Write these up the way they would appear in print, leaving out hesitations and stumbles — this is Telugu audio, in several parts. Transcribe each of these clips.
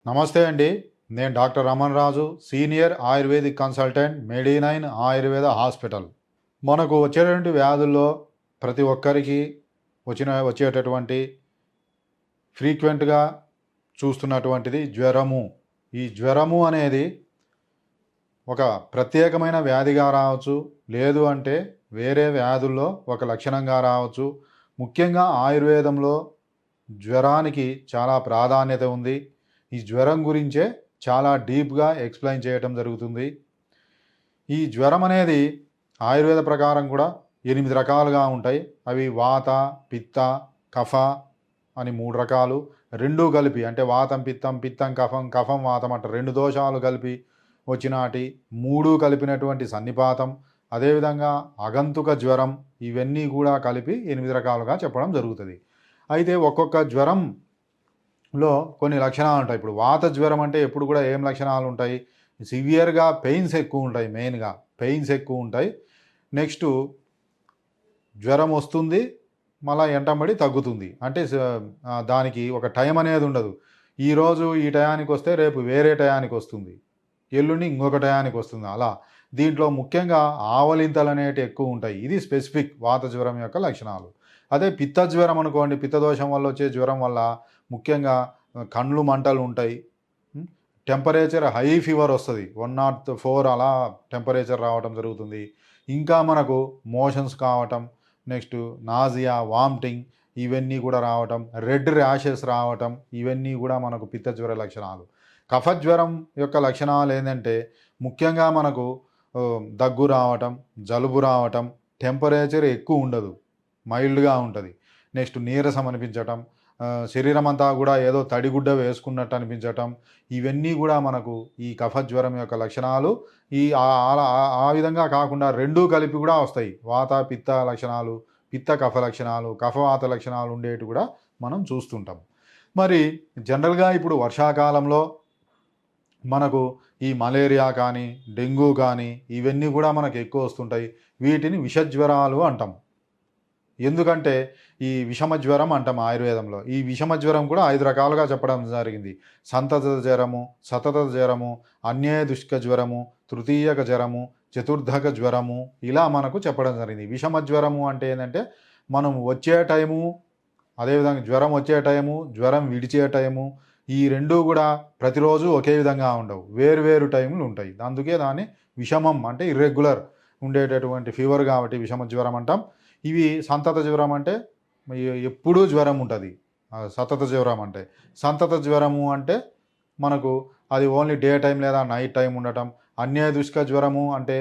నమస్తే అండి. నేను doctor Raman Raju, senior ayurvedic consultant, మెడి9 ఆయుర్వేద హాస్పిటల్. మనకు వచ్చేటువంటి వ్యాధుల్లో ప్రతి ఒక్కరికి వచ్చేటటువంటి ఫ్రీక్వెంట్గా చూస్తున్నటువంటిది జ్వరము. ఈ జ్వరము అనేది ఒక ప్రత్యేకమైన వ్యాధిగా రావచ్చు, లేదు అంటే వేరే వ్యాధుల్లో ఒక లక్షణంగా రావచ్చు. ముఖ్యంగా ఆయుర్వేదంలో జ్వరానికి చాలా ప్రాధాన్యత ఉంది. ఈ జ్వరం గురించే చాలా డీప్గా ఎక్స్ప్లెయిన్ చేయటం జరుగుతుంది. ఈ జ్వరం అనేది ఆయుర్వేద ప్రకారం కూడా 8 రకాలుగా ఉంటాయి. అవి వాత, పిత్త, కఫ అని 3 రకాలు. రెండూ కలిపి అంటే వాతం పిత్తం, పిత్తం కఫం, కఫం వాతం అంట 2 దోషాలు కలిపి వచ్చినాటి 3 కలిపినటువంటి సన్నిపాతం, అదేవిధంగా అగంతుక జ్వరం, ఇవన్నీ కూడా కలిపి 8 రకాలుగా చెప్పడం జరుగుతుంది. అయితే ఒక్కొక్క జ్వరంలో కొన్ని లక్షణాలు ఉంటాయి. ఇప్పుడు వాత జ్వరం అంటే ఎప్పుడు కూడా ఏం లక్షణాలు ఉంటాయి? సివియర్గా పెయిన్స్ ఎక్కువ ఉంటాయి. మెయిన్గా పెయిన్స్ ఎక్కువ ఉంటాయి. నెక్స్ట్ జ్వరం వస్తుంది, మళ్ళీ ఎంటబడి తగ్గుతుంది. అంటే దానికి ఒక టైం అనేది ఉండదు. ఈరోజు ఈ టయానికి వస్తే రేపు వేరే టయానికి వస్తుంది, ఎల్లుండి ఇంకొక టయానికి వస్తుంది. అలా దీంట్లో ముఖ్యంగా ఆవలింతలు అనేవి ఎక్కువ ఉంటాయి. ఇది స్పెసిఫిక్ వాత జ్వరం యొక్క లక్షణాలు. అదే పిత్త జ్వరం అనుకోండి, పిత్తదోషం వల్ల వచ్చే జ్వరం వల్ల ముఖ్యంగా కండ్లు మంటలు ఉంటాయి, టెంపరేచర్ హై ఫీవర్ వస్తుంది, 104 అలా టెంపరేచర్ రావటం జరుగుతుంది. ఇంకా మనకు మోషన్స్ కావటం, నెక్స్ట్ నాజియా, వామిటింగ్, ఇవన్నీ కూడా రావటం, రెడ్ ర్యాషెస్ రావటం, ఇవన్నీ కూడా మనకు పిత్త జ్వర లక్షణాలు. కఫ జ్వరం యొక్క లక్షణాలు ఏంటంటే ముఖ్యంగా మనకు దగ్గు రావటం, జలుబు రావటం, టెంపరేచర్ ఎక్కువ ఉండదు, మైల్డ్గా ఉంటుంది. నెక్స్ట్ నీరసం అనిపించటం, శరీరం అంతా కూడా ఏదో తడిగుడ్డ వేసుకున్నట్టు అనిపించటం, ఇవన్నీ కూడా మనకు ఈ కఫ జ్వరం యొక్క లక్షణాలు. ఆ విధంగా కాకుండా రెండూ కలిపి కూడా వస్తాయి. వాత పిత్త లక్షణాలు, పిత్త కఫ లక్షణాలు, కఫవాత లక్షణాలు ఉండేవి కూడా మనం చూస్తుంటాం. మరి జనరల్గా ఇప్పుడు వర్షాకాలంలో మనకు ఈ మలేరియా కానీ, డెంగ్యూ కానీ, ఇవన్నీ కూడా మనకు ఎక్కువ వస్తుంటాయి. వీటిని విషజ్వరాలు అంటాం. ఎందుకంటే ఈ విషమ జ్వరం అంటాం ఆయుర్వేదంలో. ఈ విషమ జ్వరం కూడా 5 రకాలుగా చెప్పడం జరిగింది. సంతత జ్వరము, సతత జ్వరము, అన్యేదుష్క జ్వరము, తృతీయక జ్వరము, చతుర్థక జ్వరము, ఇలా మనకు చెప్పడం జరిగింది. విషమ జ్వరము అంటే ఏంటంటే మనం వచ్చే టైము, అదేవిధంగా జ్వరం వచ్చే టైము, జ్వరం విడిచే టైము, ఈ రెండూ కూడా ప్రతిరోజు ఒకే విధంగా ఉండవు, వేరు టైములు ఉంటాయి. అందుకే దాన్ని విషమం అంటే ఇర్రెగ్యులర్ ఉండేటటువంటి ఫీవర్ కాబట్టి విషమ జ్వరం అంటాం. ఇవి సంతత జ్వరం అంటే ఎప్పుడూ జ్వరం ఉంటుంది. సతత జ్వరం అంటే, సంతత జ్వరము అంటే మనకు అది ఓన్లీ డే టైం లేదా నైట్ టైం ఉండటం. అన్యదుష్క జ్వరము అంటే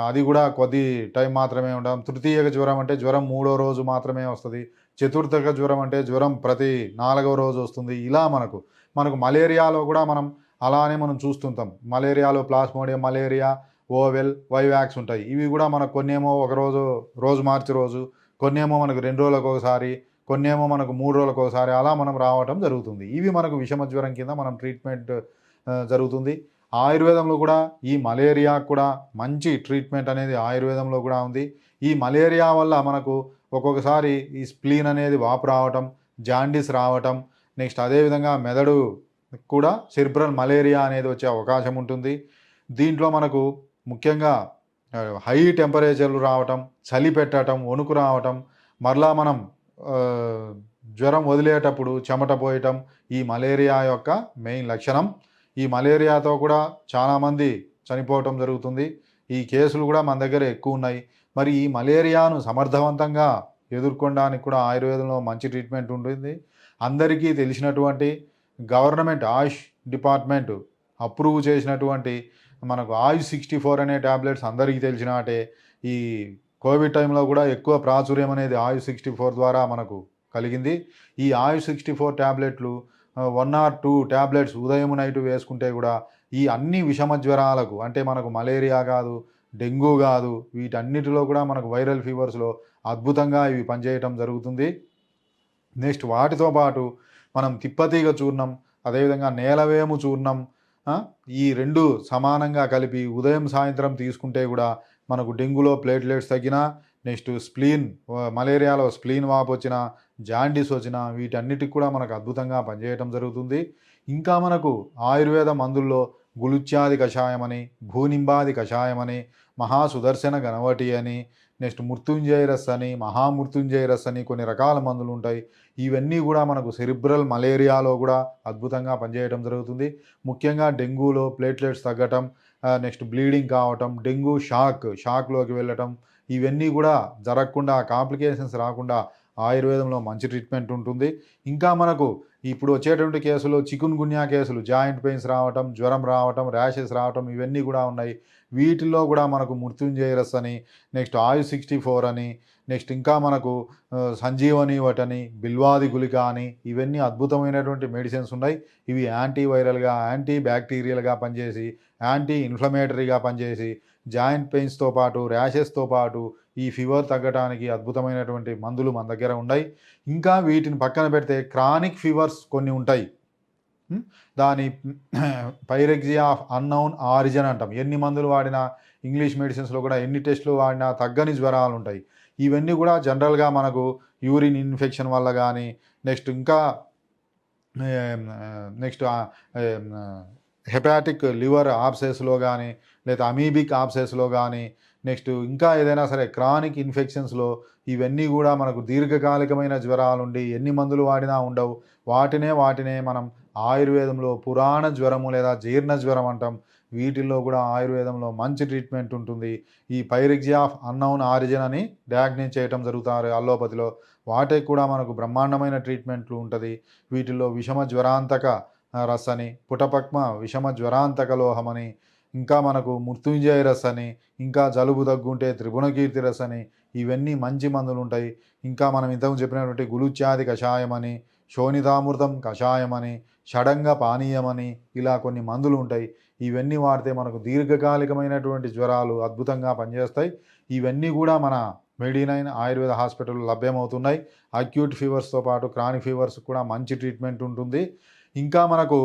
అది కూడా కొద్ది టైం మాత్రమే ఉండడం. తృతీయక జ్వరం అంటే జ్వరం 3వ రోజు మాత్రమే వస్తుంది. చతుర్థక జ్వరం అంటే జ్వరం ప్రతి 4వ రోజు వస్తుంది. ఇలా మనకు మలేరియాలో కూడా మనం అలానే మనం చూస్తుంటాం. మలేరియాలో ప్లాస్మోడియం మలేరియా, ఓవెల్, వైవాక్స్ ఉంటాయి. ఇవి కూడా మనకు కొన్నేమో రోజు మార్చి రోజు, కొన్నేమో మనకు 2 రోజులకు ఒకసారి, కొన్నేమో మనకు 3 రోజులకు ఒకసారి, అలా మనం రావటం జరుగుతుంది. ఇవి మనకు విషమ జ్వరం కింద మనం ట్రీట్మెంట్ జరుగుతుంది. ఆయుర్వేదంలో కూడా ఈ మలేరియా కూడా మంచి ట్రీట్మెంట్ అనేది ఆయుర్వేదంలో కూడా ఉంది. ఈ మలేరియా వల్ల మనకు ఒక్కొక్కసారి ఈ స్ప్లీన్ అనేది వాపు రావటం, జాండీస్ రావటం, నెక్స్ట్ అదేవిధంగా మెదడు కూడా సెరిబ్రల్ మలేరియా అనేది వచ్చే అవకాశం ఉంటుంది. దీంట్లో మనకు ముఖ్యంగా హై టెంపరేచర్లు రావటం, చలి పెట్టడం, వణుకు రావటం, మరలా మనం జ్వరం వదిలేటప్పుడు చెమట పోయటం, ఈ మలేరియా యొక్క మెయిన్ లక్షణం. ఈ మలేరియాతో కూడా చాలామంది చనిపోవటం జరుగుతుంది. ఈ కేసులు కూడా మన దగ్గర ఎక్కువ ఉన్నాయి. మరి ఈ మలేరియాను సమర్థవంతంగా ఎదుర్కొనడానికి కూడా ఆయుర్వేదంలో మంచి ట్రీట్మెంట్ ఉంటుంది. అందరికీ తెలిసినటువంటి గవర్నమెంట్ ఆయుష్ డిపార్ట్మెంట్ అప్రూవ్ చేసినటువంటి మనకు ఆయుష్ 64 అనే ట్యాబ్లెట్స్ అందరికీ తెలిసినట్టే. ఈ కోవిడ్ టైంలో కూడా ఎక్కువ ప్రాచుర్యం అనేది ఆయుష్ 64 ద్వారా మనకు కలిగింది. ఈ ఆయుష్ 64 ట్యాబ్లెట్లు 1 or 2 ట్యాబ్లెట్స్ ఉదయం నైట్ వేసుకుంటే కూడా ఈ అన్ని విషమ జ్వరాలకు, అంటే మనకు మలేరియా కాదు, డెంగ్యూ కాదు, వీటన్నిటిలో కూడా మనకు వైరల్ ఫీవర్స్లో అద్భుతంగా ఇవి పనిచేయటం జరుగుతుంది. నెక్స్ట్ వాటితో పాటు మనం తిప్పతీగ చూర్ణం, అదేవిధంగా నేలవేము చూర్ణం, ఈ 2 సమానంగా కలిపి ఉదయం సాయంత్రం తీసుకుంటే కూడా మనకు డెంగ్యూలో ప్లేట్లెట్స్ తగ్గినా, నెక్స్ట్ స్ప్లీన్, మలేరియాలో స్ప్లీన్ వాపు వచ్చినా, జాండీస్ వచ్చినా, వీటన్నిటికి కూడా మనకు అద్భుతంగా పనిచేయటం జరుగుతుంది. ఇంకా మనకు ఆయుర్వేద మందుల్లో గులుచ్యాది కషాయమని, భూనింబాది కషాయమని, మహాసుదర్శన గణవటి అని, నెక్స్ట్ మృత్యుంజయ రస్ అని, మహామృత్యుంజయ రస్ అని కొన్ని రకాల మందులు ఉంటాయి. ఇవన్నీ కూడా మనకు సెరిబ్రల్ మలేరియాలో కూడా అద్భుతంగా పనిచేయడం జరుగుతుంది. ముఖ్యంగా డెంగ్యూలో ప్లేట్లెట్స్ తగ్గటం, నెక్స్ట్ బ్లీడింగ్ కావటం, డెంగ్యూ షాక్లోకి వెళ్ళటం, ఇవన్నీ కూడా జరగకుండా, కాంప్లికేషన్స్ రాకుండా ఆయుర్వేదంలో మంచి ట్రీట్మెంట్ ఉంటుంది. ఇంకా మనకు ఇప్పుడు వచ్చేటువంటి కేసులు చికున్ గున్యా కేసులు, జాయింట్ పెయిన్స్ రావటం, జ్వరం రావటం, ర్యాషెస్ రావటం, ఇవన్నీ కూడా ఉన్నాయి. వీటిల్లో కూడా మనకు మృత్యుంజయ రస్ అని, నెక్స్ట్ ఆయు 64 అని, నెక్స్ట్ ఇంకా మనకు సంజీవని వటని, బిల్వాది గుళిక అని, ఇవన్నీ అద్భుతమైనటువంటి మెడిసిన్స్ ఉన్నాయి. ఇవి యాంటీవైరల్గా, యాంటీ బ్యాక్టీరియల్గా పనిచేసి, యాంటీ ఇన్ఫ్లమేటరీగా పనిచేసి, జాయింట్ పెయిన్స్తో పాటు, ర్యాషెస్తో పాటు ఈ ఫీవర్ తగ్గడానికి అద్భుతమైనటువంటి మందులు మన దగ్గర ఉన్నాయి. ఇంకా వీటిని పక్కన పెడితే క్రానిక్ ఫీవర్స్ కొన్ని ఉంటాయి. దాని పైరెక్సియా ఆఫ్ అన్నౌన్ ఆరిజిన్ అంటాం. ఎన్ని మందులు వాడినా, ఇంగ్లీష్ మెడిసిన్స్లో కూడా ఎన్ని టెస్టులు వాడినా తగ్గని జ్వరాలు ఉంటాయి. ఇవన్నీ కూడా జనరల్గా మనకు యూరిన్ ఇన్ఫెక్షన్ వల్ల కానీ, నెక్స్ట్ ఇంకా నెక్స్ట్ హెపాటిక్ లివర్ ఆబ్సెస్లో కానీ, లేదా అమీబిక్ ఆబ్సెస్లో కానీ, నెక్స్ట్ ఇంకా ఏదైనా సరే క్రానిక్ ఇన్ఫెక్షన్స్లో ఇవన్నీ కూడా మనకు దీర్ఘకాలికమైన జ్వరాలుండి ఎన్ని మందులు వాడినా ఉండవు. వాటినే మనం ఆయుర్వేదంలో పురాణ జ్వరము లేదా జీర్ణ జ్వరం అంటాం. వీటిల్లో కూడా ఆయుర్వేదంలో మంచి ట్రీట్మెంట్ ఉంటుంది. ఈ పైరెక్సియా ఆఫ్ అన్నౌన్ ఆరిజిన్ అని డయాగ్నోస్ చేయటం జరుగుతారు అల్లోపతిలో. వాటికి కూడా మనకు బ్రహ్మాండమైన ట్రీట్మెంట్లు ఉంటుంది. వీటిల్లో విషమ జ్వరాంతక రస్ అని, పుటపక్మ విషమ జ్వరాంతక లోహమని, ఇంకా మనకు మృత్యుంజయ రస్ అని, ఇంకా జలుబు దగ్గుంటే త్రిభువనకీర్తి రస్ అని, ఇవన్నీ మంచి మందులు ఉంటాయి. ఇంకా మనం ఇంతకు చెప్పినటువంటి గులుచ్యాది కషాయం అని, శోణితామృతం కషాయం అని, షడంగ పానీయం అని, ఇలా కొన్ని మందులు ఉంటాయి. ఇవన్నీ వాడితే మనకు దీర్ఘకాలికమైనటువంటి జ్వరాలు అద్భుతంగా పనిచేస్తాయి. ఇవన్నీ కూడా మన మెడి9 ఆయుర్వేద హాస్పిటల్లో లభ్యమవుతున్నాయి. అక్యూట్ ఫీవర్స్తో పాటు క్రానిక్ ఫీవర్స్ కూడా మంచి ట్రీట్మెంట్ ఉంటుంది. ఇంకా మనకు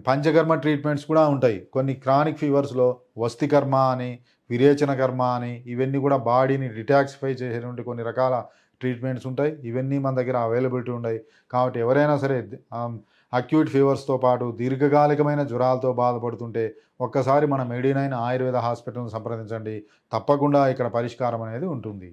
పంచకర్మ ట్రీట్మెంట్స్ కూడా ఉంటాయి. కొన్ని క్రానిక్ ఫీవర్స్లో వస్తికర్మ అని, విరేచన కర్మ అని, ఇవన్నీ కూడా బాడీని డిటాక్సిఫై చేసేటువంటి కొన్ని రకాల ట్రీట్మెంట్స్ ఉంటాయి. ఇవన్నీ మన దగ్గర అవైలబిలిటీ ఉన్నాయి. కాబట్టి ఎవరైనా సరే అక్యూట్ ఫీవర్స్తో పాటు దీర్ఘకాలికమైన జ్వరాలతో బాధపడుతుంటే ఒక్కసారి మన మెడి9 ఆయుర్వేద హాస్పిటల్ని సంప్రదించండి. తప్పకుండా ఇక్కడ పరిష్కారం అనేది ఉంటుంది.